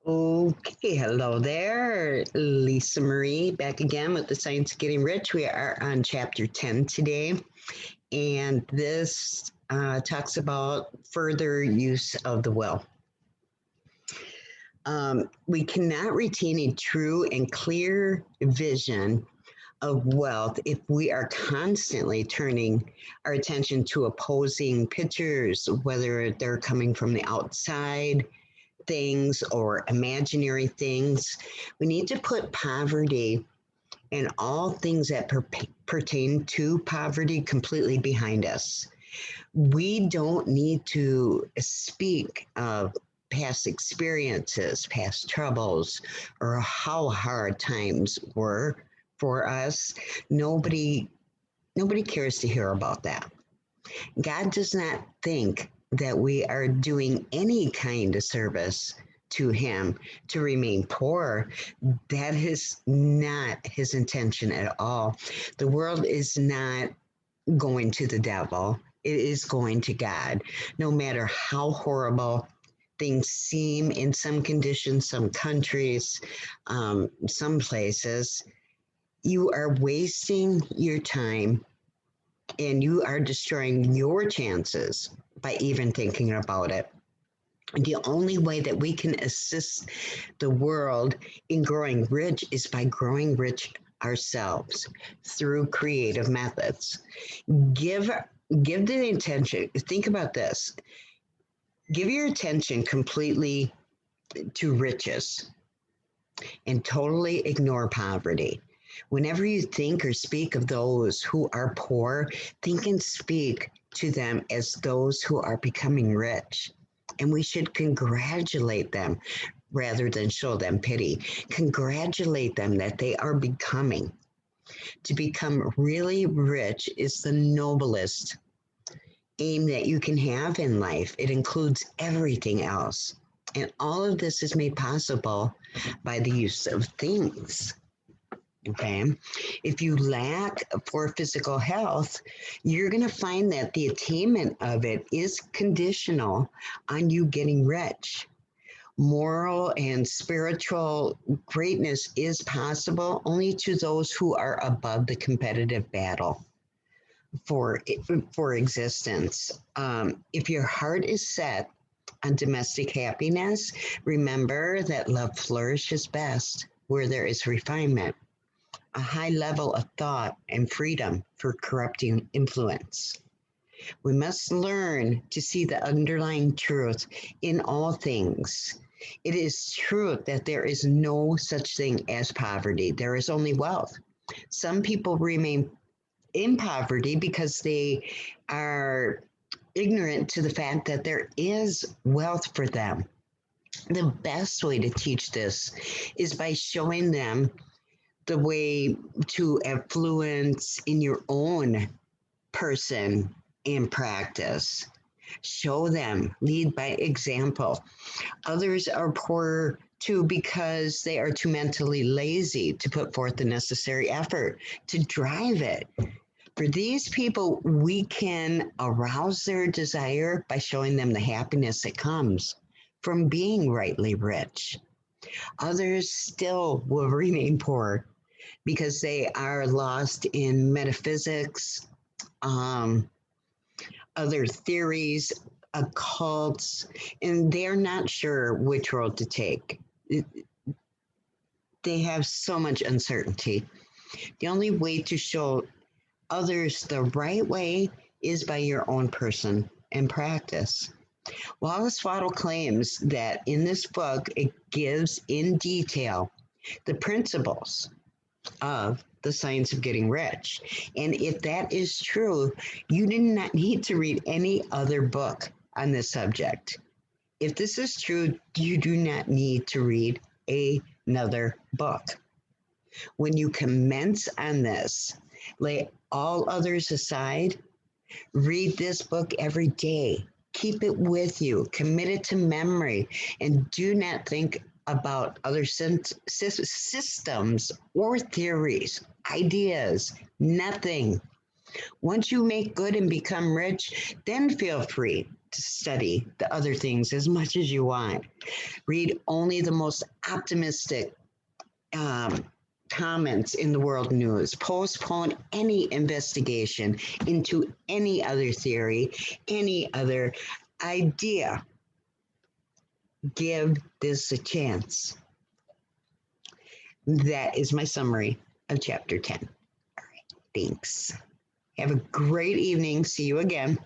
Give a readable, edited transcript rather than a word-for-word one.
Okay, hello there. Lisa Marie back again with the Science of Getting Rich. We are on chapter 10 today, and this talks about further use of the will. We cannot retain a true and clear vision of wealth if we are constantly turning our attention to opposing pictures, whether they're coming from the outside things or imaginary things. We need to put poverty and all things that pertain to poverty completely behind us. We don't need to speak of past experiences, past troubles, or how hard times were for us. Nobody nobody cares to hear about that. God does not think that we are doing any kind of service to him to remain poor. That is not his intention at all. The world is not going to the devil. It is going to God, no matter how horrible things seem in some conditions, some countries, some places. You are wasting your time and you are destroying your chances by even thinking about it. The only way that we can assist the world in growing rich is by growing rich ourselves through creative methods. Give give the attention. Think about this. Give your attention completely to riches and totally ignore poverty. Whenever you think or speak of those who are poor, think and speak to them as those who are becoming rich. And we should congratulate them rather than show them pity. Congratulate them that they are becoming. To become really rich is the noblest aim that you can have in life. It includes everything else. And all of this is made possible by the use of things. Okay. If you lack for physical health, you're going to find that the attainment of it is conditional on you getting rich. Moral and spiritual greatness is possible only to those who are above the competitive battle for existence. If your heart is set on domestic happiness, remember that love flourishes best where there is refinement, a high level of thought and freedom for corrupting influence. We must learn to see the underlying truth in all things. It is true that there is no such thing as poverty. There is only wealth. Some people remain in poverty because they are ignorant to the fact that there is wealth for them. The best way to teach this is by showing them the way to affluence in your own person and practice. Show them, lead by example. Others are poor too because they are too mentally lazy to put forth the necessary effort to drive it. For these people, we can arouse their desire by showing them the happiness that comes from being rightly rich. Others still will remain poor because they are lost in metaphysics, um, other theories, occults, and they're not sure which road to take. They have so much uncertainty. The only way to show others the right way is by your own person and practice. Wallace Waddle claims that in this book, it gives in detail the principles of the science of getting rich. And if that is true, you do not need to read any other book on this subject. If this is true, you do not need to read another book. When you commence on this, lay all others aside, read this book every day. Keep it with you, commit it to memory, and do not think about other systems or theories, ideas, nothing. Once you make good and become rich, then feel free to study the other things as much as you want. Read only the most optimistic comments in the world news. Postpone any investigation into any other theory, any other idea. Give this a chance. That is my summary of chapter 10. All right, thanks. Have a great evening. See you again.